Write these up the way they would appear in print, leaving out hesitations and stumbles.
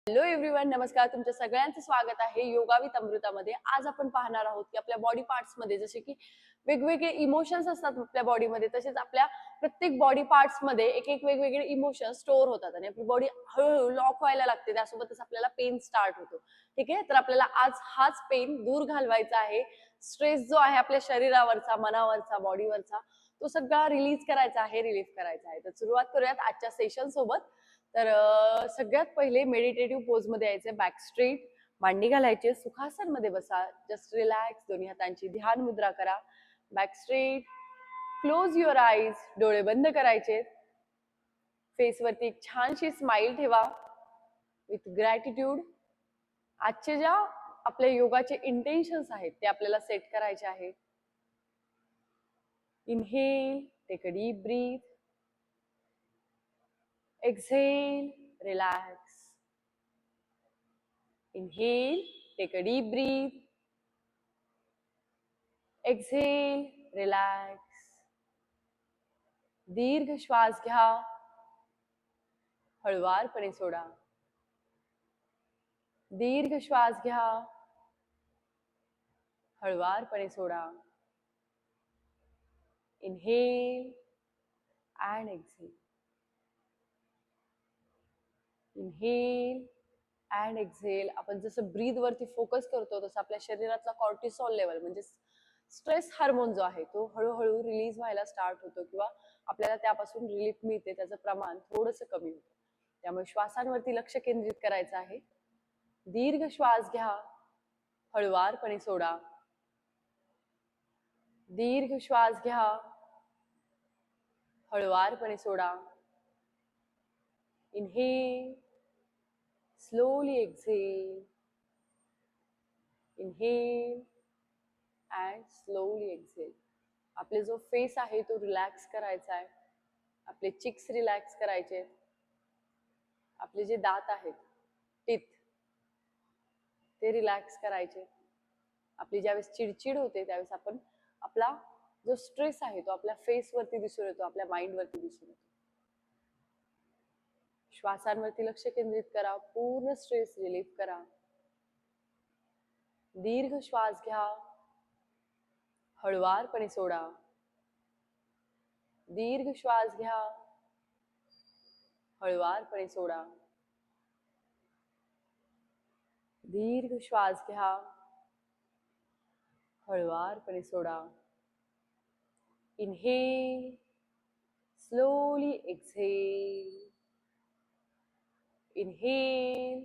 Hello everyone, नमस्कार. तुमच्या सगळ्यांचं स्वागत आहे योगा विथ अमृतामध्ये. आज आपण पाहणार आहोत की आपल्या बॉडी पार्ट्स मध्ये जसे की वेगवेगळे इमोशन्स असतात आपल्या बॉडीमध्ये, तसेच आपल्या प्रत्येक बॉडी पार्ट्स मध्ये एक एक वेगवेगळे इमोशन्स स्टोअर होतात आणि आपली बॉडी हळूहळू लॉक व्हायला लागते. त्यासोबतच आपल्याला पेन स्टार्ट होतो. ठीक आहे, तर आपल्याला आज हाच पेन दूर घालवायचा आहे. स्ट्रेस जो आहे आपल्या शरीरावरचा, मनावरचा, बॉडीवरचा, तो सगळा रिलीज करायचा आहे, रिलीफ करायचा आहे. तर सुरुवात करूयात आजच्या सेशन सोबत. तर सगळ्यात पहिले मेडिटेटिव्ह पोज मध्ये यायचे. बॅक स्ट्रेट, मांडी घालायची, सुखासन मध्ये बसा, जस्ट रिलॅक्स. दोन्ही हातांची ध्यान मुद्रा करा. Back straight, close your eyes, डोळे बंद करायचे. फेस वरती एक छानशी स्माइल ठेवा विथ ग्रॅटिट्यूड. आजचे ज्या आपल्या योगाचे इंटेन्शन्स आहेत ते आपल्याला सेट करायचे आहेत. Inhale, take a deep breath. Exhale, relax. Inhale, take a deep breath. Exhale, relax. दीर्घ श्वास घ्या, हळुवारपणे सोडा. दीर्घ श्वास घ्या, हळुवारपणे सोडा. Inhale and exhale. Inhale and exhale. आपण जसं ब्रीथ वरती फोकस करतो तसं आपल्या शरीरातला कॉर्टिसॉल लेवल म्हणजे स्ट्रेस हार्मोन जो आहे तो हळूहळू रिलीज व्हायला स्टार्ट होतो किंवा आपल्याला त्यापासून रिलीफ मिळते. त्याचं प्रमाण थोडंसं कमी होतं. त्यामुळे श्वासांवरती लक्ष केंद्रित करायचं आहे. दीर्घ श्वास घ्या, हळुवारपणे सोडा. दीर्घ श्वास घ्या, हळुवारपणे सोडा. Inhale, slowly exhale. Inhale and slowly exhale. आपले जो फेस आहे तो रिलॅक्स करायचा आहे. आपले चिक्स रिलॅक्स करायचे. आपले जे दात आहेत, टीथ, ते रिलॅक्स करायचे. आपली ज्यावेळेस चिडचिड होते त्यावेळेस आपण आपला जो स्ट्रेस आहे तो आपल्या फेसवरती दिसून येतो, आपल्या माइंडवरती दिसून येतो. श्वासांवरती लक्ष केंद्रित करा. पूर्ण स्ट्रेस रिलीफ करा. दीर्घ श्वास घ्या, हळुवारपणे सोडा. दीर्घ श्वास घ्या, हळुवारपणे सोडा. दीर्घ श्वास घ्या, हळुवारपणे सोडा. Inhale, slowly exhale. Inhale,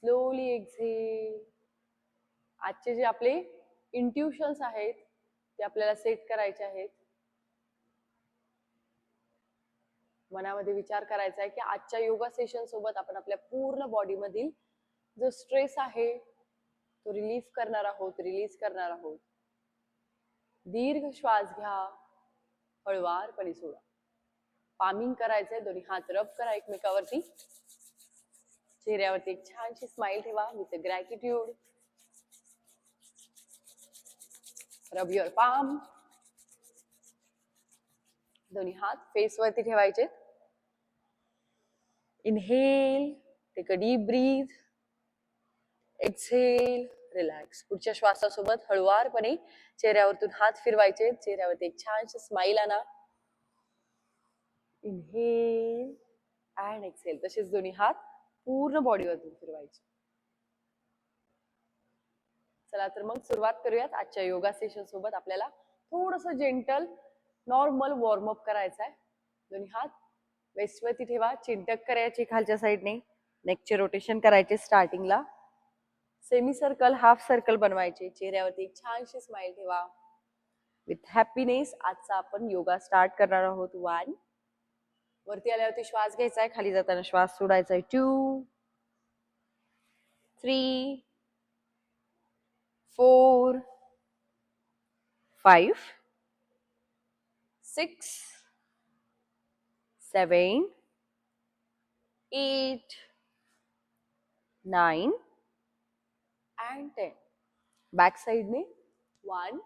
slowly exhale. आजचे जे आपले इंट्युशन्स आहेत ते आपल्याला सेट करायचे आहेत. मनामध्ये विचार करायचा आहे की आजच्या योगा सेशन सोबत आपण आपल्या पूर्ण बॉडी मधील जो स्ट्रेस आहे तो रिलीफ करणार आहोत, रिलीज करणार आहोत. दीर्घ श्वास घ्या, हळुवारपणे सोडा. पामिंग करायचंय. दोन्ही हात रब करा एकमेकावरती. चेहऱ्यावरती एक छानशी स्माइल ठेवा with gratitude. Rub your palm. दोन्ही हात फेस वरती ठेवायचे. Inhale, take a deep breath. Exhale, relax. पुढच्या श्वासासोबत हळुवारपणे चेहऱ्यावरतून हात फिरवायचे. चेहऱ्यावरती एक छानशी स्माइल आणा. Inhale and exhale. तसेच दोन्ही हात पूर्ण बॉडीवरतून फिरवायचे. चला तर मग सुरुवात करूयात आजच्या योगा सेशन सोबत. आपल्याला थोडंसं जेंटल नॉर्मल वॉर्मअप करायचं आहे. दोन्ही हात वेस्टवरती ठेवा. चिंटक करायची खालच्या साईडने. नेकचे रोटेशन करायचे. स्टार्टिंगला सेमी सर्कल, हाफ सर्कल बनवायचे. चेहऱ्यावरती एक छानशी स्माइल ठेवा विथ हॅपीनेस. आजचा आपण योगा स्टार्ट करणार आहोत. 1. वरती आल्यावरती श्वास घ्यायचा आहे, खाली जाताना श्वास सोडायचा आहे. 2, 3, 4, 5, 6, 7, 8, 9 and 10. Back साइडने 1,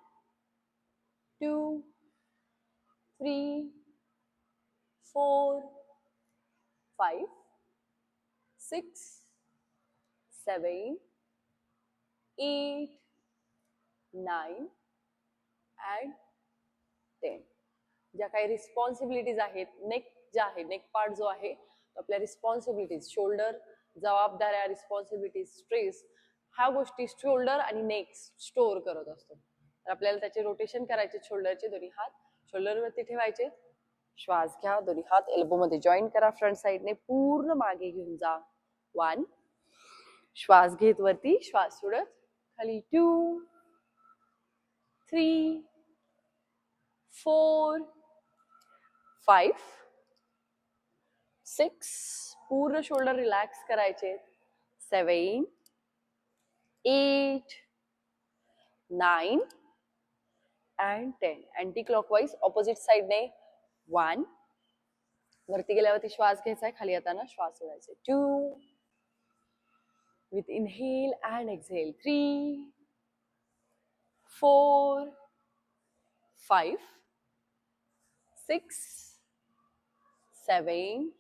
2, 3, 4, 5, 6 7 8 9 and 10. ज्या काही रिस्पॉन्सिबिलिटीज आहेत, नेक ज्या आहे, नेक पार्ट जो आहे तो आपल्या रिस्पॉन्सिबिलिटीज, शोल्डर, जबाबदाऱ्या, रिस्पॉन्सिबिलिटीज, स्ट्रेस, ह्या गोष्टी शोल्डर आणि नेक स्टोअर करत असतो. तर आपल्याला त्याचे रोटेशन करायचे. शोल्डरचे दोन्ही हात शोल्डरवरती ठेवायचे. श्वास घ्या, दोन्ही हात एल्बो मध्ये जॉईन करा, फ्रंट साइडने पूर्ण मागे घेऊन जा. 1 श्वास घेत वरती, श्वास सोडत खाली. 2 3 4 5 6 पूर्ण शोल्डर रिलॅक्स करायचे. 7 8 9 अँड 10. Anti clockwise opposite साइडने. 1 वरती गेल्यावरती श्वास घ्यायचा, खाली येताना श्वास सोडायचे. 2 with inhale and exhale. 3 4 5 6 7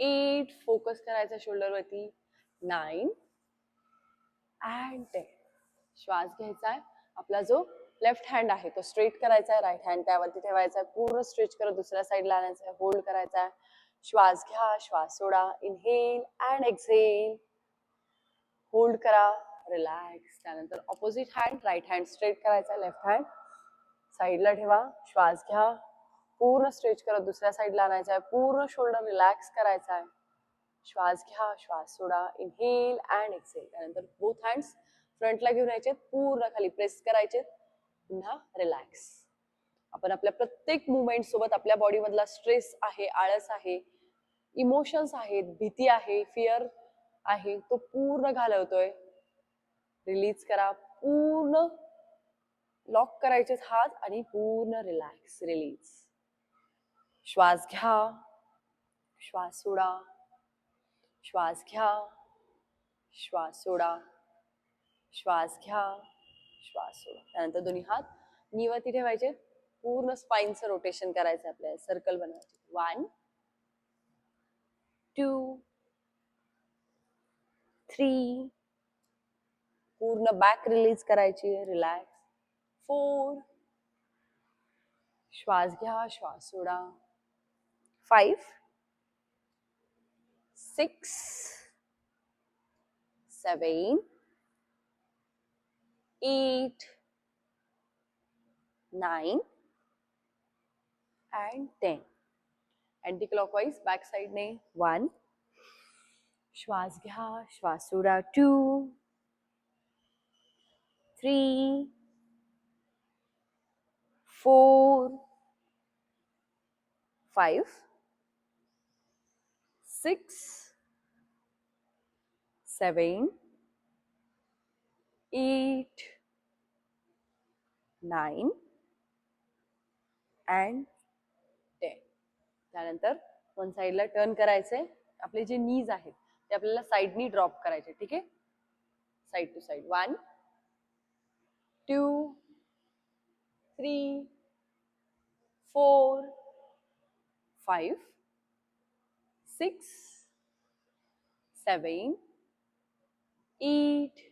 8 focus करायचा शोल्डरवरती. 9 अँड 10. श्वास घ्यायचा आहे. आपला जो लेफ्ट हँड आहे तो स्ट्रेट करायचा आहे, राईट हँड त्यावरती ठेवायचा आहे, पूर्ण स्ट्रेच करत दुसऱ्या साईडला आणायचा आहे, होल्ड करायचा आहे. श्वास घ्या, श्वास सोडा. Inhale and exhale. होल्ड करा, रिलॅक्स. त्यानंतर opposite hand, right hand straight करायचा, लेफ्ट हँड साईडला ठेवा. श्वास घ्या, पूर्ण स्ट्रेच करत दुसऱ्या साईडला आणायचा आहे, पूर्ण शोल्डर रिलॅक्स करायचा आहे. श्वास घ्या, श्वास सोडा. Inhale and exhale. त्यानंतर बोथ हँड्स फ्रंटला घेऊन यायचे, पूर्ण खाली प्रेस करायचे, पुन्हा रिलॅक्स. आपण आपल्या प्रत्येक मुवमेंट सोबत आपल्या बॉडी मधला स्ट्रेस आहे, आळस आहे, इमोशन्स आहेत, भीती आहे, फिअर आहे, तो पूर्ण घालवतोय. रिलीज करा, पूर्ण लॉक करायचे हात आणि पूर्ण रिलॅक्स. रिलीज. श्वास घ्या, श्वास सोडा. श्वास घ्या, श्वास सोडा. श्वास घ्या, श्वास सोडा. त्यानंतर दोन्ही हात नीवरती ठेवायचे, पूर्ण स्पाइनचं रोटेशन करायचं आपल्याला, सर्कल बनवायचे. 1 2 3 पूर्ण बॅक रिलीज करायची, रिलॅक्स. 4 श्वास घ्या, श्वास सोडा. 5 6 7 8 9 and 10. Anti clockwise back साइडने. 1 श्वास घ्या, श्वास सोडा. 2 3 4 5 6 7 8 9 and 10. त्यानंतर वन साइडला टर्न करायचंय. आपले जे नीज आहेत ते आपल्याला साइडनी ड्रॉप करायचे. ठीक आहे, साइड टू साइड. 1 2 3 4 5 6 7 8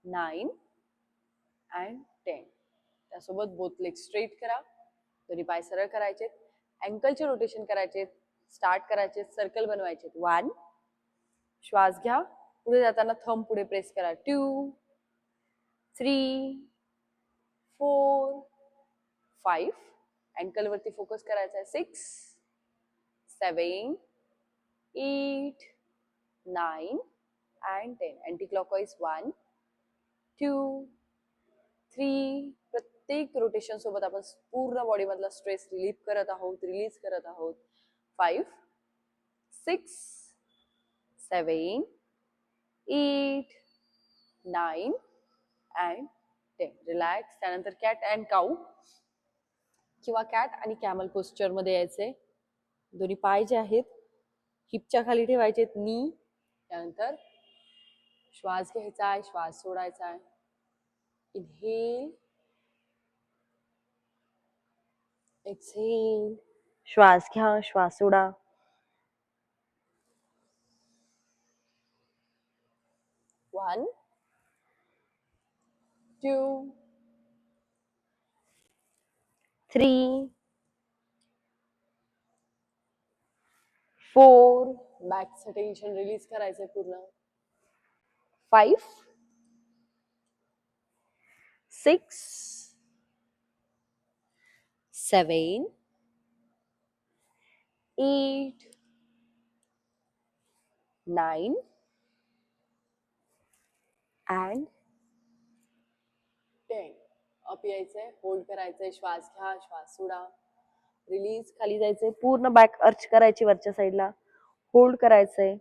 9 and 10. त्यासोबत बोथ लेग स्ट्रेट करा, दोन्ही पाय सरळ करायचे, अँकलचे रोटेशन करायचे, स्टार्ट करायचे, सर्कल बनवायचे. 1 श्वास घ्या, पुढे जाताना थंब पुढे प्रेस करा. 2 3 4 5 अँकल वरती फोकस करायचा आहे. 6 7 8 9 and 10. Anti clockwise. 1 2 3 प्रत्येक रोटेशन सोबत आपण पूर्ण बॉडी मधला स्ट्रेस रिलीफ करत आहोत, रिलीज करत आहोत. 5 6 7 8 9 and 10. रिलॅक्स. त्यानंतर कॅट अँड काऊ किंवा कॅट आणि कॅमल पोस्चर मध्ये यायचे. दोन्ही पाय जे आहेत हिपच्या खाली ठेवायचे, नी. त्यानंतर श्वास घ्यायचा आहे, श्वास सोडायचा आहे. Inhale exhale. श्वास घ्या, श्वास सोडा. 1 2 3 4 बॅकचं टेन्शन रिलीज करायचंय पूर्ण 5 6 7 8 9 and 10 अप यायचंय होल्ड करायचंय श्वास घ्या श्वास सोडा रिलीज खाली जायचंय पूर्ण बॅक अर्च करायची वरच्या साईडला होल्ड करायचंय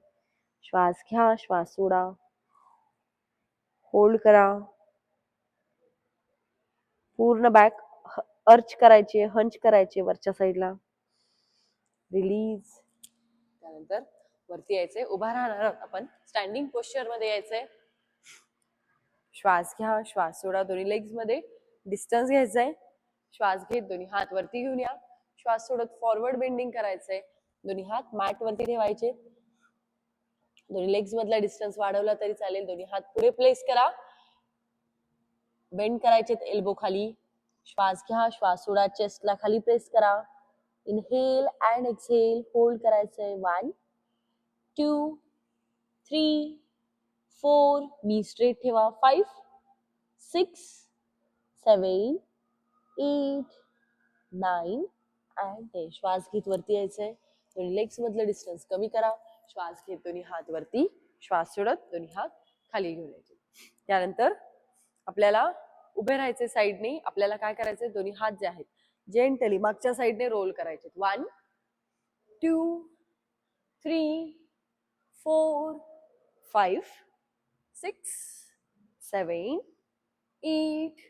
श्वास घ्या श्वास सोडा होल्ड करा पूर्ण बॅक अर्च करायची हंच करायची वरच्या साईडला रिलीज त्यानंतर वरती यायचंय उभा राहणार आहोत आपण स्टँडिंग पोश्चर मध्ये यायचंय श्वास घ्या श्वास सोडा दोन्ही लेग्स मध्ये डिस्टन्स घ्यायचंय श्वास घेत दोन्ही हात वरती घेऊन या श्वास सोडत फॉरवर्ड बेंडिंग करायचंय दोन्ही हात मॅट वरती ठेवायचे दोन्ही लेग्स मधला डिस्टन्स वाढवला तरी चालेल दोन्ही हात पुढे प्लेस करा बेंड करायचे एल्बो खाली श्वास घ्या श्वास सोडा चेस्टला खाली प्रेस करा इनहेल अँड एक्सहेल होल्ड करायचंय 1 2 3 4 नी स्ट्रेट ठेवा 5 6 7 8 9 अँड 10 श्वास घेत वरती यायचंय दोन्ही लेग्स मधलं डिस्टन्स कमी करा श्वास घेत दोन्ही हात वरती श्वास सोडत दोन्ही हात खाली घेऊन यायचे त्यानंतर आपल्याला उभे राहायचे साईडने आपल्याला काय करायचंय दोन्ही हात जे आहेत जेंटली मागच्या साईडने रोल करायचे 1 2 3 4 5 6 7 8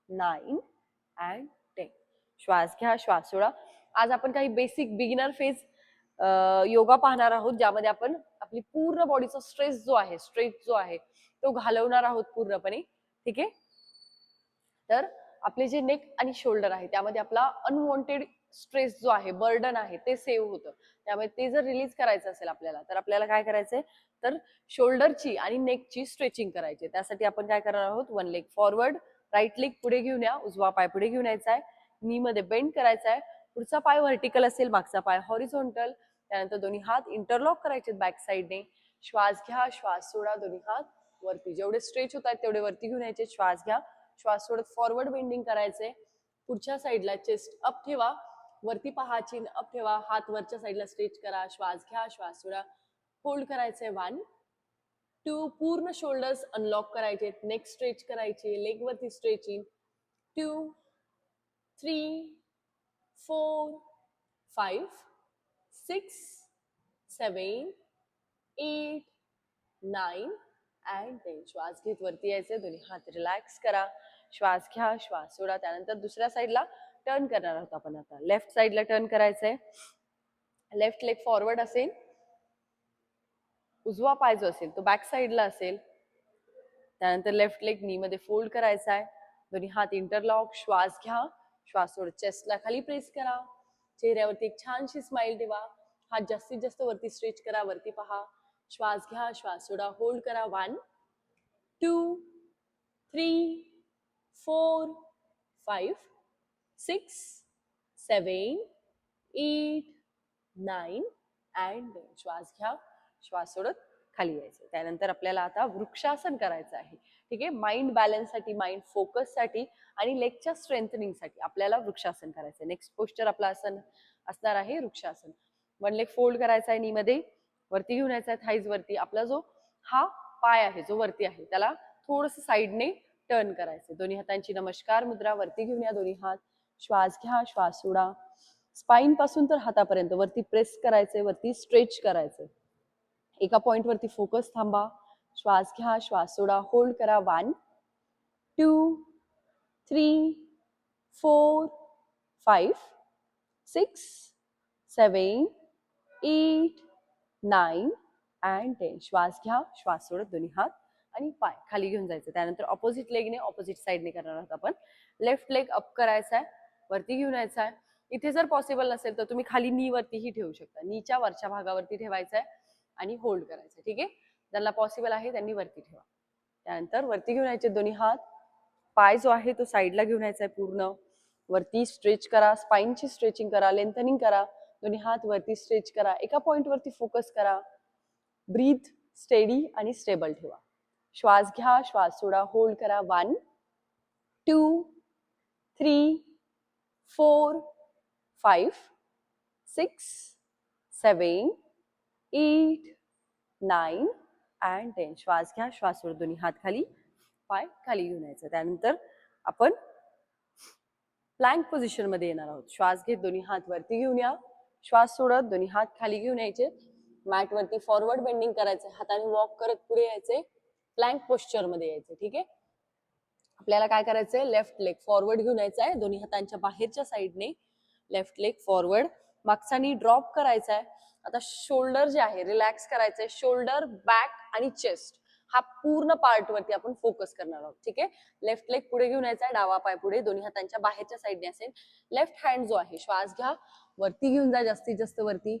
9 and 10 श्वास घ्या श्वास सोडा आज आपण काही बेसिक बिगिनर फेज योगा पाहणार आहोत ज्यामध्ये आपण आपली पूर्ण बॉडीचा स्ट्रेस जो आहे स्ट्रेच जो आहे तो घालवणार आहोत पूर्णपणे ठीक आहे तर आपले जे नेक आणि शोल्डर आहे त्यामध्ये आपला अनवॉन्टेड स्ट्रेस जो आहे बर्डन आहे ते सेव्ह होतं त्यामुळे ते जर रिलीज करायचं असेल आपल्याला तर आपल्याला काय करायचंय तर शोल्डरची आणि नेकची स्ट्रेचिंग करायची त्यासाठी आपण काय करणार आहोत one leg forward right leg पुढे घेऊन या उजवा पाय पुढे घेऊन यायचा आहे नी मध्ये बेंड करायचा आहे पुढचा पाय व्हर्टिकल असेल मागचा पाय हॉरिझॉन्टल त्यानंतर दोन्ही हात इंटरलॉक करायचे बॅक साईडने श्वास घ्या श्वास सोडा दोन्ही हात वरती जेवढे स्ट्रेच होत आहेत तेवढे वरती घेऊन यायचे श्वास घ्या श्वास सोडत फॉरवर्ड बेंडिंग करायचे पुढच्या साईडला चेस्ट अप ठेवा वरती पहा चिन अप ठेवा हात वरच्या साईडला स्ट्रेच करा श्वास घ्या श्वास सोडा होल्ड करायचंय 1 2 पूर्ण शोल्डर्स अनलॉक करायचे नेक स्ट्रेच करायचे लेग वरती स्ट्रेचिंग 2 3 4 5 6 7 8 9 and 10 श्वास घेत वरती यायचे दोन्ही हात रिलॅक्स करा श्वास घ्या श्वास सोडा त्यानंतर दुसऱ्या साईडला टर्न करणार आहोत आपण आता लेफ्ट साईडला टर्न करायचंय लेफ्ट लेग फॉरवर्ड असेल उजवा पाय जो असेल तो बॅक साईडला असेल त्यानंतर लेफ्ट लेग नी मध्ये फोल्ड करायचा आहे दोन्ही हात इंटरलॉक श्वास घ्या श्वास सोड चेस्टला खाली प्रेस करा चेहऱ्यावरती एक छानशी स्माइल ठेवा हात जास्तीत जास्त वरती स्ट्रेच करा वरती पहा श्वास घ्या श्वास सोडा होल्ड करा 1 2 3 4 5 6 7 8 9 and 10 श्वास घ्या श्वास सोडत खाली यायचं त्यानंतर आपल्याला आता वृक्षासन करायचं आहे ठीक आहे माइंड बॅलन्स साठी माइंड फोकस साठी आणि लेगच्या स्ट्रेंथनिंग साठी आपल्याला वृक्षासन करायचं नेक्स्ट पोस्चर आपला आसन असणार आहे वृक्षासन वन लेग फोल्ड करायचा आहे नी मध्ये वरती घेऊन यायचा आहे थाईज वरती आपला जो हा पाय आहे जो वरती आहे त्याला थोडस साईडने टर्न करायचं दोन्ही हातांची नमस्कार मुद्रा वरती घेऊन या दोन्ही हात श्वास घ्या श्वास सोडा स्पाइन पासून तर हातापर्यंत वरती प्रेस करायचे वरती स्ट्रेच करायचे एका पॉइंट वरती फोकस थांबा श्वास घ्या श्वास सोडा होल्ड करा 1 2 3 4 5 6 7 8 9 and 10 श्वास घ्या श्वास सोडत दोन्ही हात आणि पाय खाली घेऊन जायचं त्यानंतर ऑपोजिट लेगने ऑपोजिट साइडने करणार आहोत आपण लेफ्ट लेग अप करायचा आहे वरती घेऊन यायचा आहे इथे जर पॉसिबल नसेल तर तुम्ही खाली नी वरतीही ठेवू शकता नीच्या वरच्या भागावरती ठेवायचा आहे आणि होल्ड करायचं ठीक आहे ज्यांना पॉसिबल आहे त्यांनी वरती ठेवा त्यानंतर वरती घेऊन यायचे दोन्ही हात. पाय जो आहे तो साईडला घेऊन यायचा आहे पूर्ण. वरती स्ट्रेच करा, स्पाइनची स्ट्रेचिंग करा, लेंथनिंग करा. दोन्ही हात वरती स्ट्रेच करा, एका पॉइंट वरती फोकस करा. ब्रीथ स्टेडी आणि स्टेबल ठेवा. श्वास घ्या, श्वास सोडा, होल्ड करा. 1 2 3 4 5 6 7 8 9 and 10. श्वास घ्या, श्वास सोडा, दोन्ही हात खाली, पाय खाली घेऊन यायचं. त्यानंतर आपण प्लँक पोझिशन मध्ये येणार आहोत. श्वास घेत दोन्ही हात वरती घेऊन या, श्वास सोडत दोन्ही हात खाली घेऊन यायचे. मॅट वरती फॉरवर्ड बेंडिंग करायचे, हाताने वॉक करत पुढे यायचे, प्लँक पोस्चर मध्ये यायचे. ठीक आहे. आपल्याला काय करायचंय, लेफ्ट लेग फॉरवर्ड घेऊन यायचा आहे, दोन्ही हातांच्या बाहेरच्या साईडने लेफ्ट लेग फॉरवर्ड, मागचा नी ड्रॉप करायचा आहे. आता शोल्डर जे आहे रिलॅक्स करायचंय. शोल्डर, बॅक आणि चेस्ट हा पूर्ण पार्ट वरती आपण फोकस करणार आहोत. ठीक आहे. लेफ्ट लेग पुढे घेऊन यायचा आहे, डावा पाय पुढे, दोन्ही हातांच्या बाहेरच्या साईडने असेल. लेफ्ट हँड जो आहे, श्वास घ्या, वरती घेऊन जा, जास्तीत जास्त वरती,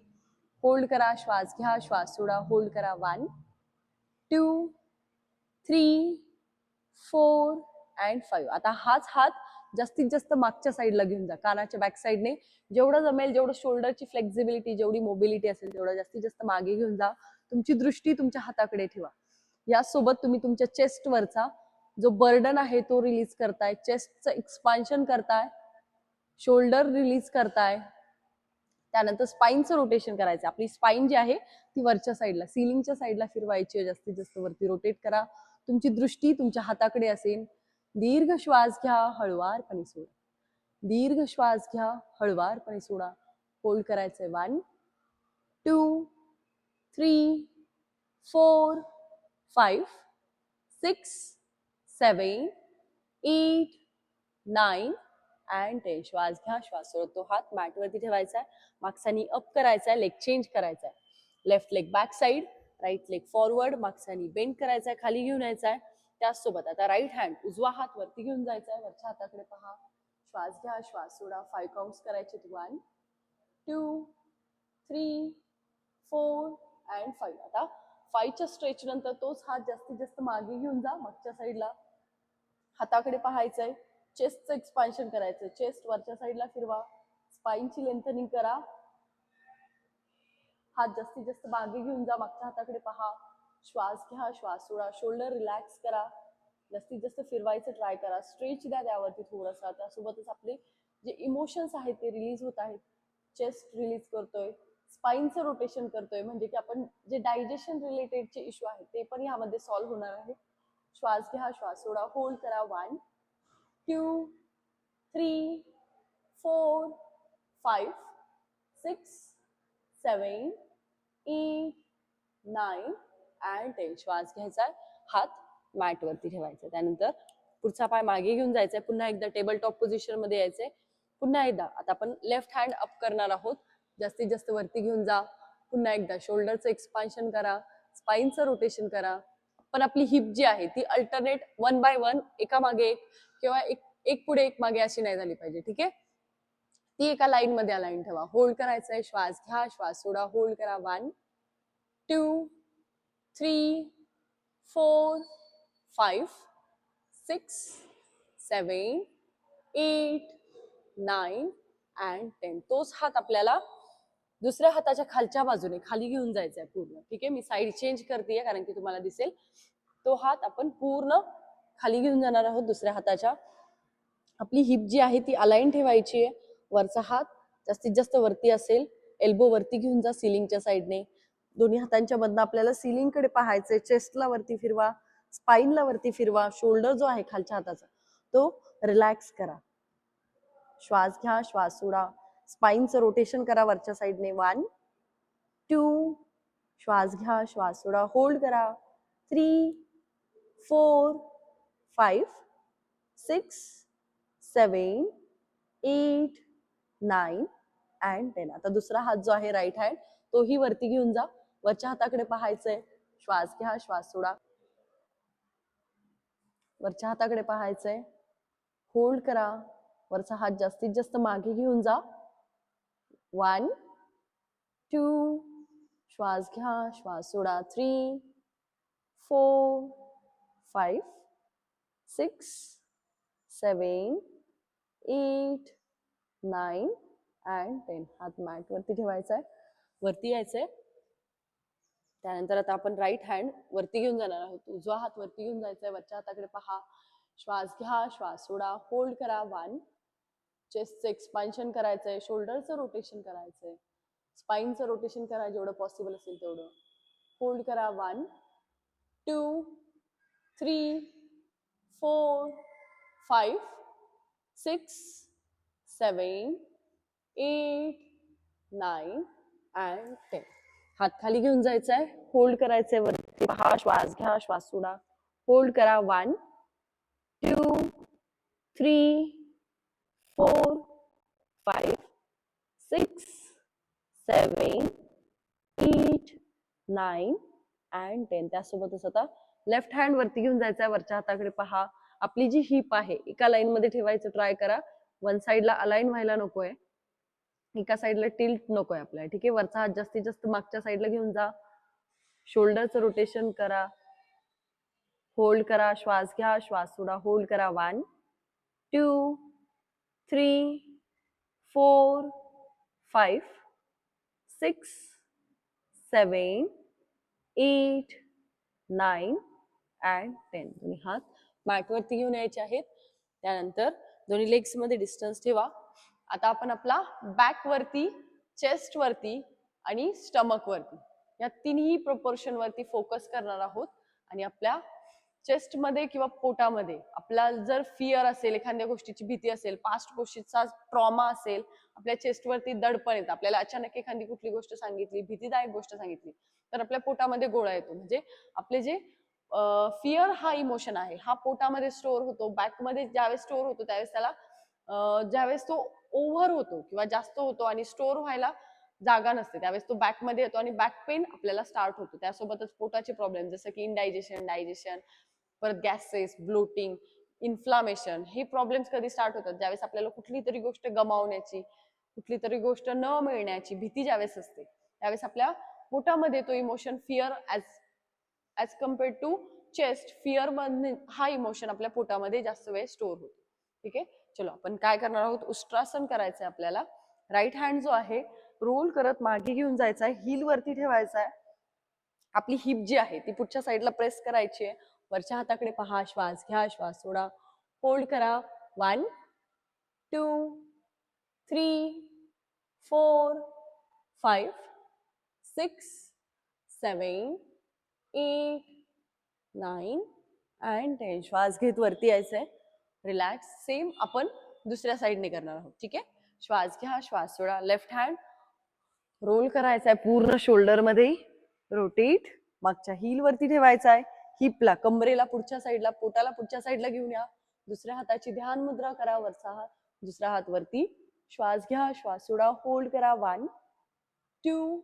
होल्ड करा, श्वास घ्या, श्वास सोडा, होल्ड करा. 1 2 3 4 and 5. आता हाच हात जास्तीत जास्त मागच्या साईडला घेऊन जा, कानाच्या बॅक साईडने. जेवढं जमेल, जेवढं शोल्डरची फ्लेक्झिबिलिटी, जेवढी मोबिलिटी असेल तेवढं जास्तीत जास्त मागे घेऊन जा. तुमची दृष्टी तुमच्या हाताकडे ठेवा. यासोबत तुम्ही तुमच्या चेस्टवरचा जो बर्डन आहे तो रिलीज करताय, चेस्टचं एक्सपान्शन करताय, शोल्डर रिलीज करताय. त्यानंतर स्पाइनचं रोटेशन करायचं. आपली स्पाइन जी आहे ती वरच्या साईडला, सिलिंगच्या साईडला फिरवायची, जास्तीत जास्त वरती रोटेट करा. तुमची दृष्टी तुमच्या हाताकडे असेल. दीर्घ श्वास घ्या, हळुवारपणे सोडा. दीर्घ श्वास घ्या, हळुवारपणे सोडा. होल्ड करायचंय. 1 2 3 4 5 6 7 8 9 and 10. श्वास घ्या, श्वास सोडतो, हात मॅट वरती ठेवायचा आहे, मागचा नी अप करायचा आहे, लेग चेंज करायचा आहे. Left leg back side, right leg forward, मागचा नी बेंड करायचा आहे, खाली घेऊन यायचा आहे. त्याचसोबत आता राईट हँड, उजवा हात वरती घेऊन जायचा आहे, वरच्या हाताकडे पहा. श्वास घ्या, श्वास सोडा, 5 काउंट्स करायचे. 1 2 3 4 and 5. आता 5च्या स्ट्रेच नंतर तोच हात जास्तीत जास्त मागे घेऊन जा, मागच्या साईडला, हाताकडे पाहायचंय. चेस्टचं एक्सपान्शन करायचं, चेस्ट वरच्या साईडला फिरवा, स्पाइनची लेंथनिंग करा. हात जास्तीत जास्त मागे घेऊन जा, मागच्या हाताकडे पहा. श्वास घ्या, श्वास सोडा, शोल्डर रिलॅक्स करा, जास्तीत जास्त फिरवायचं ट्राय करा, स्ट्रेच द्या त्यावरती थोडासा. त्यासोबतच आपले जे इमोशन्स आहेत ते रिलीज होत आहेत. चेस्ट रिलीज करतोय, स्पाइनचं रोटेशन करतोय, म्हणजे की आपण जे डायजेशन रिलेटेडचे इश्यू आहेत ते पण यामध्ये सॉल्व्ह होणार आहे. श्वास घ्या, श्वास सोडा, होल्ड करा. 1 2 3 4 5 6 7 8 9 and 10. श्वास घ्यायचा, हात मॅट वरती ठेवायचा. त्यानंतर पुढचा पाय मागे घेऊन जायचा, पुन्हा एकदा टेबल टॉप पोझिशन मध्ये यायचंय. पुन्हा एकदा आता आपण लेफ्ट हँड अप करणार आहोत, जास्तीत जास्त वरती घेऊन जा. पुन्हा एकदा शोल्डरचं एक्सपान्शन करा, स्पाइनचं रोटेशन करा. पण आपली हिप जी आहे ती अल्टरनेट 1 by 1, एका मागे एक किंवा एक पुढे एक मागे अशी नाही झाली पाहिजे. ठीक आहे. ती एका लाईन मध्ये अलाइन ठेवा. होल्ड करायचंय, श्वास घ्या, श्वास सोडा, होल्ड करा. 1 2 3 4 5 6 7 8 9 and 10. तोच हात आपल्याला दुसऱ्या हाताच्या खालच्या बाजूने खाली घेऊन जायचा आहे पूर्ण. ठीक आहे. मी साईड चेंज करतेय कारण की तुम्हाला दिसेल. तो हात आपण पूर्ण खाली घेऊन जाणार आहोत दुसऱ्या हाताच्या. आपली हिप जी आहे ती अलाइन ठेवायची आहे. वरचा हात जास्तीत जास्त वरती असेल, एल्बो वरती घेऊन जा सिलिंगच्या साईडने. दोन्ही हातांच्या मधनं आपल्याला सिलिंग कडे पाहायचंय. चेस्टला वरती फिरवा, स्पाइनला वरती फिरवा. शोल्डर जो आहे खालच्या हाताचा तो रिलॅक्स करा. श्वास घ्या, श्वास सोडा, स्पाइनचं रोटेशन करा वरच्या साईडने. 1 2 श्वास घ्या, श्वास सोडा, होल्ड करा. 3 4 5 6 7 8 9 and 10. आता दुसरा हात जो आहे राईट हँड तोही वरती घेऊन जा, वरच्या हाताकडे पाहायचंय. श्वास घ्या, श्वास सोडा, वरच्या हाताकडे पाहायचंय, होल्ड करा. वरचा हात जास्तीत जास्त मागे घेऊन जा. 1 2 श्वास घ्या, श्वास सोडा. 3 4 5 6 7 8 9 and 10. हात मॅट वरती ठेवायचा आहे, वरती यायचंय. त्यानंतर आता आपण राईट हँड वरती घेऊन जाणार आहोत. उजवा हात वरती घेऊन जायचा आहे, वरच्या हाताकडे पहा. श्वास घ्या, श्वास सोडा, होल्ड करा. 1. चेस्टचं एक्सपान्शन करायचंय, शोल्डरचं रोटेशन करायचंय, स्पाइनचं रोटेशन करा जेवढं पॉसिबल असेल तेवढं. होल्ड करा. 1 2 3 4 5 6 7 8 9 and 10. हात खाली घेऊन जायचा आहे, होल्ड करायचंय वरती पहा. श्वास घ्या, श्वास सोडा, होल्ड करा. 1 2 3 4 5 6 7 8 9 and 10. त्यासोबतच आता लेफ्ट हँड वरती घेऊन जायचा आहे, वरच्या हाताकडे पहा. आपली जी हिप आहे एका लाईन मध्ये ठेवायचं ट्राय करा. वन साइडला अलाइन व्हायला नकोय, एका साइडला टिल्ट नकोय आपल्याला. ठीक आहे, वरचा हात जास्तीत जास्त मागच्या साइडला घेऊन जा. शोल्डरचं रोटेशन करा, होल्ड करा. श्वास घ्या, श्वास सोडा, होल्ड करा. 1 2 3 4 5 6 7 8 9 and 10. दोन्ही हात मॅटवरती घेऊन यायचे आहेत. त्यानंतर दोन्ही लेग्स मध्ये डिस्टन्स ठेवा. आता आपण आपला बॅक वरती, चेस्ट वरती आणि स्टमक वरती या तिन्ही प्रपोर्शन वरती फोकस करणार आहोत. आणि आपल्या चेस्ट मध्ये किंवा पोटामध्ये आपला जर फिअर असेल, एखाद्या गोष्टीची भीती असेल, पास्ट गोष्टीचा ट्रॉमा असेल, आपल्या चेस्ट वरती दडपण येतं. आपल्याला अचानक एखादी कुठली गोष्ट सांगितली, भीतीदायक गोष्ट सांगितली, तर आपल्या पोटामध्ये गोळा येतो. म्हणजे आपले जे फिअर हा इमोशन आहे हा पोटामध्ये स्टोअर होतो. बॅकमध्ये ज्यावेळेस स्टोअर होतो त्यावेळेस त्याला ज्यावेळेस तो ओव्हर होतो किंवा जास्त होतो आणि स्टोअर व्हायला जागा नसते त्यावेळेस तो बॅकमध्ये येतो आणि बॅक पेन आपल्याला स्टार्ट होतो. त्यासोबतच पोटाचे प्रॉब्लेम जसं की इंडायजेशन, डायजेशन, परत गॅसेस, ब्लोटिंग, इन्फ्लामेशन, हे प्रॉब्लेम्स कधी स्टार्ट होतात ज्यावेळेस आपल्याला कुठली तरी गोष्ट गमावण्याची, कुठली तरी गोष्ट न मिळण्याची भीती ज्यावेळेस असते, त्यावेळेस आपल्या पोटामध्ये तो emotion fear as compared to chest, fear मध्ये हा इमोशन आपल्या पोटामध्ये जास्त वेळ स्टोअर होतो. ठीक आहे, चलो आपण काय करणार आहोत, उष्ट्रासन करायचंय आपल्याला. राईट हँड जो आहे रोल करत मागे घेऊन जायचा आहे, हील वरती ठेवायचा आहे. आपली हिप जी आहे ती पुढच्या साईडला प्रेस करायची आहे. वरच्या हाताकडे पहा, श्वास घ्या, श्वास सोडा, होल्ड करा. 1 2 3 4 5 6 7 8 9 and 10. श्वास घेत वरती यायचंय, रिलॅक्स. सेम आपण दुसऱ्या साईडने करणार आहोत. ठीक आहे, श्वास घ्या, श्वास सोडा. लेफ्ट हँड रोल करायचा आहे पूर्ण शोल्डर मध्ये, रोटेट. मागच्या हील वरती ठेवायचा आहे, हिपला, कमरेला पुढच्या साईडला, पोटाला पुढच्या साईडला घेऊन या. दुसऱ्या हाताची ध्यान मुद्रा करा, वरचा हात, दुसरा हात वरती. श्वास घ्या, श्वास सोडा, होल्ड करा. 1 2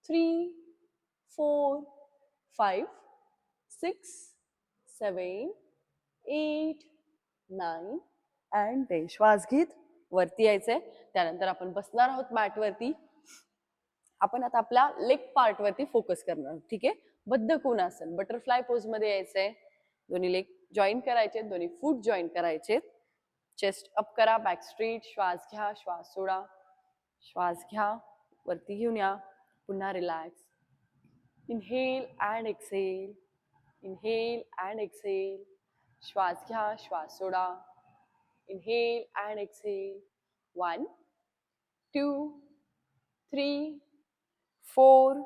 3 4 5 6 7 8 9 and 10. श्वास घेत वरती यायचंय. त्यानंतर आपण बसणार आहोत मॅट वरती. आपण आता आपल्या लेग पार्ट वरती फोकस करणार. ठीक आहे, बद्ध कोणासन, बटरफ्लाय पोज मध्ये यायचंय. दोन्ही लेग जॉईन करायचे, दोन्ही फूट जॉईन करायचे. चेस्ट अप करा, बॅक स्ट्रेट. श्वास घ्या, श्वास सोडा, श्वास घ्या, वरती घेऊन या. पुन्हा relax. Inhale and exhale, inhale and exhale. श्वास घ्या, श्वास सोडा, इनहेल अँड एक्सेल. 1 2 3 4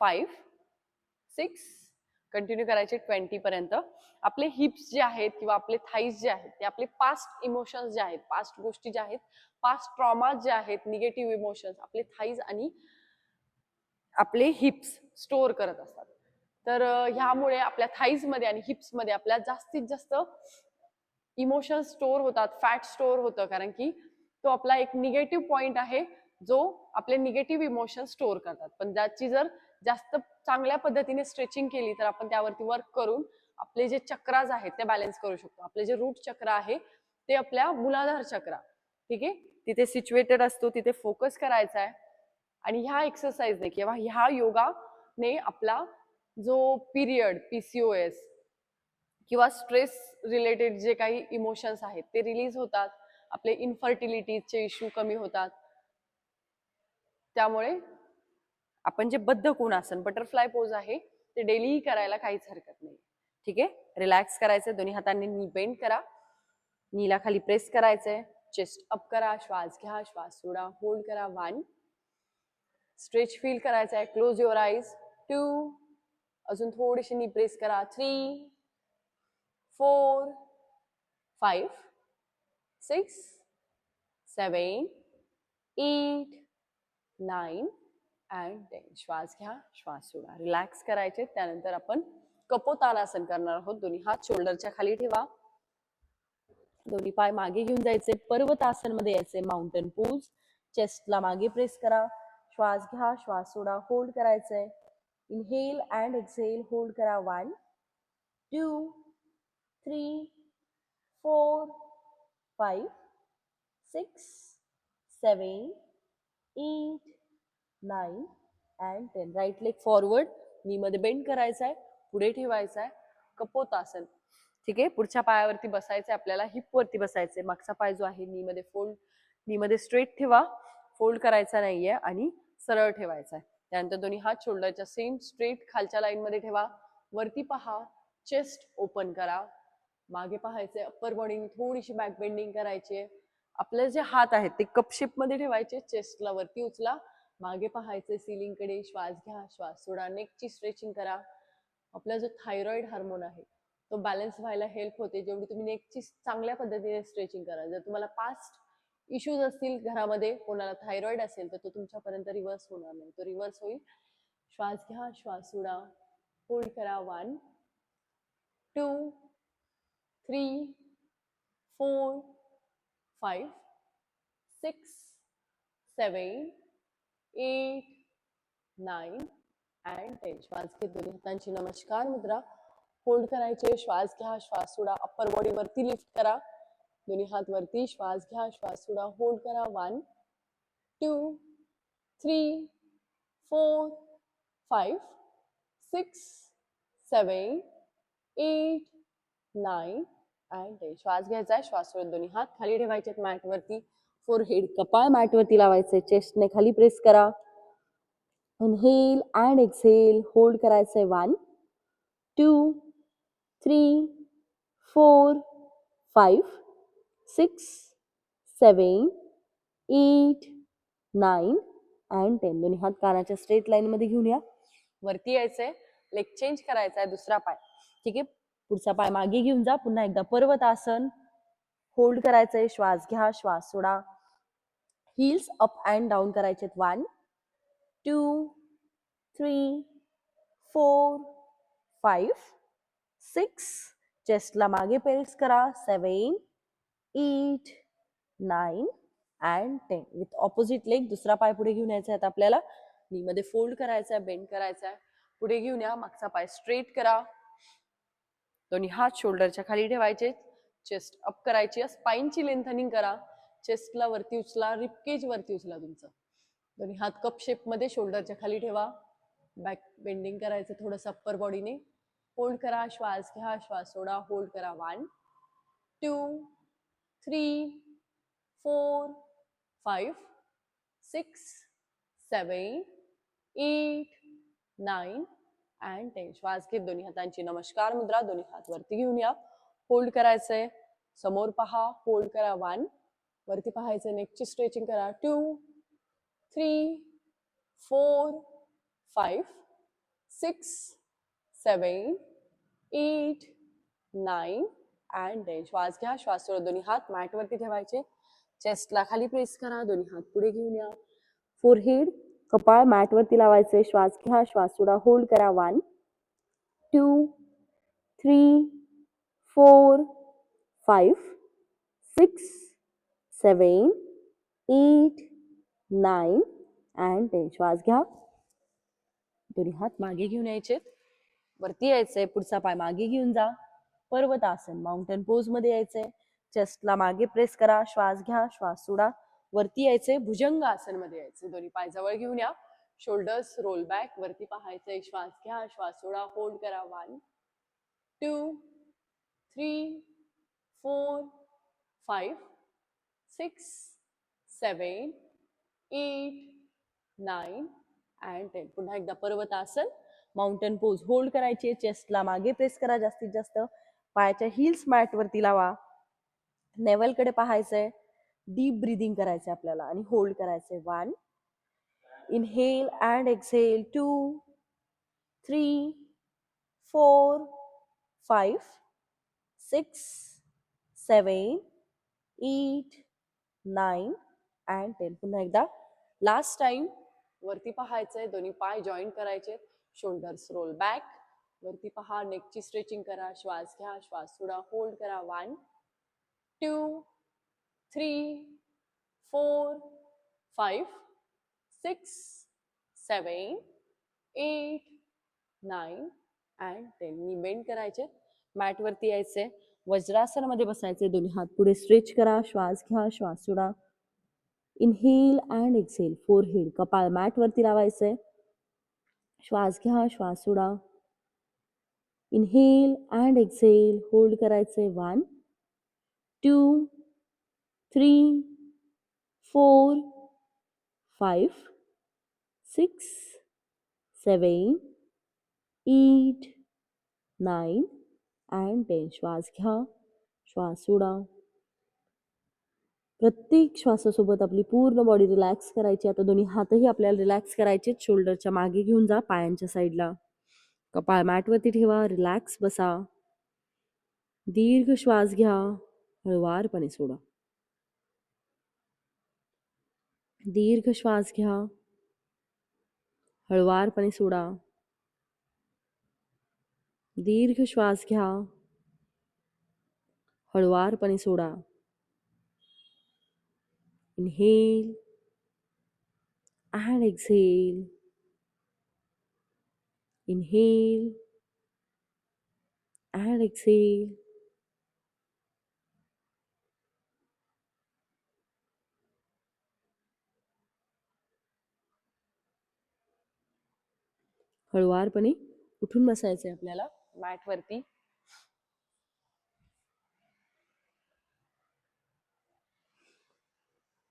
5 6. कंटिन्यू करायचे 20 पर्यंत. आपले हिप्स जे आहेत किंवा आपले थाईज जे आहेत ते आपले पास्ट इमोशन्स जे आहेत, पास्ट गोष्टी ज्या आहेत, पास्ट ट्रॉमा जे आहेत, निगेटिव्ह इमोशन्स आपले थाईज आणि आपले हिप्स स्टोअर करत असतात. तर ह्यामुळे आपल्या थाईज मध्ये आणि हिप्स मध्ये आपल्या जास्तीत जास्त इमोशन्स स्टोअर होतात, फॅट स्टोअर होतं, कारण की तो आपला एक निगेटिव्ह पॉइंट आहे जो आपले निगेटिव्ह इमोशन्स स्टोअर करतात. पण त्याची जर जास्त चांगल्या पद्धतीने स्ट्रेचिंग केली तर आपण त्यावरती वर्क करून आपले जे चक्राज आहेत ते बॅलन्स करू शकतो. आपले जे रूट चक्र आहे ते आपल्या मूलाधार चक्र, ठीक आहे, तिथे सिच्युएटेड असतो, तिथे फोकस करायचा आहे. आणि ह्या एक्सरसाइजने किंवा ह्या योगाने आपला जो पिरियड, PCOS, किंवा स्ट्रेस रिलेटेड जे काही इमोशन्स आहेत ते रिलीज होतात, आपले इन्फर्टिलिटीचे इश्यू कमी होतात. त्यामुळे आपण जे बद्ध कोणासन बटरफ्लाय पोज आहे ते डेली करायला काहीच हरकत नाही. ठीक आहे, रिलॅक्स करायचं, दोन्ही हातांनी नी बेंड करा, नीला खाली प्रेस करायचंय, चेस्ट अप करा, श्वास घ्या, श्वास सोडा, होल्ड करा, 1, स्ट्रेच फील करायचा आहे, क्लोज युअर आईज, 2, अजून थोडीशी नी प्रेस करा, 3, 4, 5, 6, 7, 8, 9 and 10. श्वास घ्या, श्वास सोडा, रिलॅक्स करायचे. त्यानंतर आपण कपोतानासन करणार आहोत. दोन्ही हात शोल्डरच्या खाली ठेवा, दोन्ही पाय मागे घेऊन जायचे, पर्वतासन मध्ये यायचे, माउंटन पोज, चेस्टला मागे प्रेस करा, श्वास घ्या, श्वास सोडा, होल्ड करायचंय, इनहेल अँड एक्सहेल, होल्ड करा, 1, 2, 3, 4, 5, 6, 7, 8, 9 and 10. राईट लेग फॉरवर्ड, नी मध्ये बेंड करायचा आहे, पुढे ठेवायचा आहे, कपोतासन. ठीक आहे, पुढच्या पायावरती बसायचंय आपल्याला, हिप वरती बसायचंय, मागचा पाय जो आहे नी मध्ये फोल्ड, नी मध्ये स्ट्रेट ठेवा, फोल्ड करायचा नाहीये आणि सरळ ठेवायचा आहे. त्यानंतर दोन्ही हात शोल्डरच्या सेम स्ट्रेट खालच्या लाईन मध्ये ठेवा, वरती पहा, चेस्ट ओपन करा, मागे पाहायचे, अप्पर बॉडीने थोडीशी बॅक बेंडिंग करायची. आपले जे हात आहेत ते कप शेप मध्ये ठेवायचे, चेस्टला वरती उचला, मागे पाहायचे सीलिंग कडे, श्वास घ्या, श्वास सोडा, नेकची स्ट्रेचिंग करा. आपला जो थायरॉइड हार्मोन आहे तो बॅलन्स व्हायला हेल्प होते जेवढी तुम्ही नेकची चांगल्या पद्धतीने स्ट्रेचिंग करा. जर तुम्हाला पास्ट इश्यूज असतील घरामध्ये, कोणाला थायरॉइड असेल तर तो तुमच्यापर्यंत रिव्हर्स होणार नाही, तो रिव्हर्स होईल. श्वास घ्या, श्वास सोडा, होल्ड करा, 1, 2, 3, 4, 5, 6, 7, 8, 9 and 10. श्वास घेत दोन्ही हातांची नमस्कार मुद्रा, होल्ड करायचे, श्वास घ्या, श्वास सोडा, अप्पर बॉडी वरती लिफ्ट करा, दोन्ही हात वरती, श्वास घ्या, श्वास सोडा, होल्ड करा, 1, 2, 3, 4, 5, 6, 7, 8, 9 and 10. श्वास घ्यायचा आहे, श्वास सोडत दोन्ही हात खाली ठेवायचे मॅट वरती, फोरहेड कपाळ मॅट वरती लावायचे, चेस्टने खाली प्रेस करा, इनहेल अँड एक्सहेल, होल्ड करायचंय, 1, 2, 3, 4, 5, 6, 7, 8, 9 and 10. दोन्ही हात कानाच्या स्ट्रेट लाईन मध्ये घेऊन या, वरती यायचंय, लेग चेंज करायचा आहे, दुसरा पाय. ठीक आहे, पुढचा पाय मागे घेऊन जा, पुन्हा एकदा पर्वतासन, होल्ड करायचंय, श्वास घ्या, श्वास सोडा, हील्स अप अँड डाऊन करायचे, 1, 2, 3, 4, 5, 6, चेस्टला मागे पेल्स करा, 7, 8, 9 and 10. विथ ऑपोजिट लेग दुसरा पाय पुढे घेऊन यायचा आहे आपल्याला, नी मध्ये फोल्ड करायचा आहे, बेंड करायचा आहे, पुढे घेऊन या, मागचा पाय स्ट्रेट करा, दोन्ही हात शोल्डरच्या खाली ठेवायचे, चेस्ट अप करायची, स्पाइनची लेंथनिंग करा, चेस्टला वरती उचला, रिपकेज वरती उचला तुमचं, दोन्ही हात कप शेप मध्ये शोल्डरच्या खाली ठेवा, बॅक बेंडिंग करायचं थोडंसं अप्पर बॉडीने, होल्ड करा, श्वास घ्या, श्वास सोडा, होल्ड करा, 1, 2, 3, 4, 5, 6, 7, 8, 9 and 10. श्वास घेत दोन्ही हातांची नमस्कार मुद्रा, दोन्ही हात वरती घेऊन या, होल्ड करायचंय, समोर पहा, होल्ड करा, 1, वरती पाहायचं, नेकची स्ट्रेचिंग करा, 2, 3, 4, 5, 6, 7, 8, 9 and 10. श्वास घ्या, श्वास सोडा, दोन्ही हात मॅट वरती ठेवायचे, चेस्टला खाली प्रेस करा, दोन्ही हात पुढे घेऊन या, फोरहेड कपाळ मॅट वरती लावायचे, श्वास घ्या, श्वास सोडा, होल्ड करा, 1, 2, 3, 4, 5, 6, 7, 8, 9 and 10. श्वास घ्या, दोन्ही हात मागे घेऊन यायचे, वरती यायचंय, पुढचा पाय मागे घेऊन जा, पर्वतासन माउंटन पोज मध्ये यायचंय, चेस्टला मागे प्रेस करा, श्वास घ्या, श्वास सोडा, वरती यायचंय, भुजंग आसन मध्ये यायचंय, दोन्ही पाय जवळ घेऊन या, शोल्डर्स रोल बॅक, वरती पाहायचंय, श्वास घ्या, श्वास सोडा, होल्ड करा, 1, 2, 3 4 5 6 7 8 9 अँड 10. पुन्हा एकदा पर्वतासन माउंटन पोज. होल्ड करायचे, चेस्टला मागे प्रेस करा जास्तीत जास्त, पायाच्या हिल्स मॅट वरती लावा, नेवल कडे पाहायचंय, डीप ब्रीदिंग करायचंय आपल्याला आणि होल्ड करायचंय. 1 इनहेल अँड एक्सहेल, 2 3 4 5 6 7 8 9 अँड 10. पुन्हा एकदा लास्ट टाइम. वरती पाहायचंय, दोन्ही पाय जॉईन करायचे, शोल्डर्स रोल बॅक, वरती पहा, नेकची स्ट्रेचिंग करा, श्वास घ्या, श्वास सोडा, होल्ड करा. 1 2 3 4 5 6 7 8 9 अँड 10. नी बेंड करायचे, मॅट वरती यायचे, वज्रासन मध्ये बसायचे, दोन्ही हात पुढे स्ट्रेच करा, श्वास घ्या, श्वास सोडा. इनहेल अँड एक्सहेल, फोरहेड, कपाळ मॅट वरती लावायचंय, श्वास घ्या, श्वास सोडा. इनहेल अँड एक्सहेल, होल्ड करायचंय. 1 2 3 4 5 6 7 8 9 अँड 10. श्वास घ्या, श्वास सोडा. प्रत्येक श्वासासोबत आपली पूर्ण बॉडी रिलॅक्स करायची. आता दोन्ही हातही आपल्याला रिलॅक्स करायचे, शोल्डरच्या मागे घेऊन जा, पायांच्या साईडला, कपाळ मॅटवरती ठेवा, रिलॅक्स बसा. दीर्घ श्वास घ्या, हळुवारपणे सोडा. दीर्घ श्वास घ्या, हळुवारपणे सोडा. दीर्घ श्वास घ्या, हळुवारपणे सोडा. Inhale and exhale. Inhale and exhale. हळुवारपणे उठून बसायचंय आपल्याला मॅट वरती.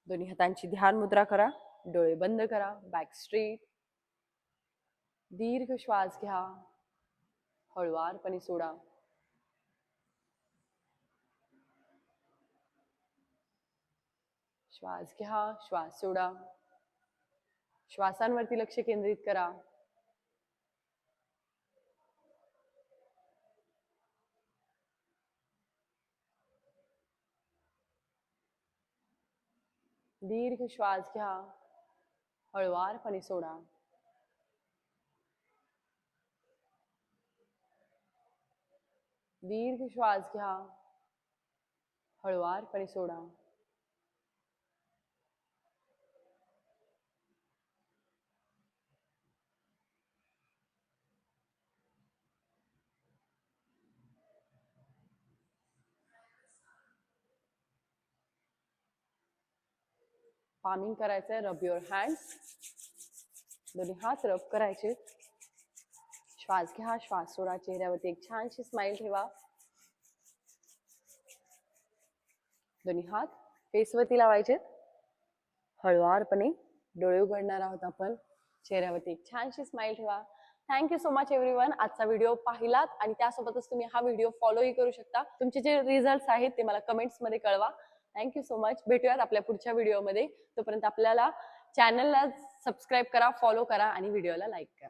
दोन्ही हातांची ध्यान मुद्रा करा, डोळे बंद करा, बॅक स्ट्रेट. दीर्घ श्वास घ्या, हळुवारपणे सोडा. श्वास घ्या, श्वास सोडा. श्वासांवरती लक्ष केंद्रित करा. दीर्घ श्वास घ्या, हळुवारपणे सोडा. दीर्घ श्वास घ्या, हळुवारपणे सोडा. पामिंग करायचंय, रब युअर हँड्स. दोन्ही हात रब करायचे. श्वास घ्या, श्वास सोडा. चेहऱ्यावरती एक छानशी स्माइल ठेवा. दोन्ही हात फेसवरती लावायचे. हळुवारपणे डोळे उघडणार आहोत आपण. चेहऱ्यावरती एक छानशी स्माइल ठेवा. Thank you so much everyone. आजचा व्हिडिओ पाहिलात आणि त्यासोबतच तुम्ही हा व्हिडिओ फॉलोही करू शकता. तुमचे जे रिझल्ट्स आहेत ते मला कमेंट्स मध्ये कळवा. Thank you so much. भेटूयात आपल्या पुढच्या व्हिडिओमध्ये. तोपर्यंत आपल्याला चॅनलला सबस्क्राईब करा, फॉलो करा आणि व्हिडिओला लाईक करा.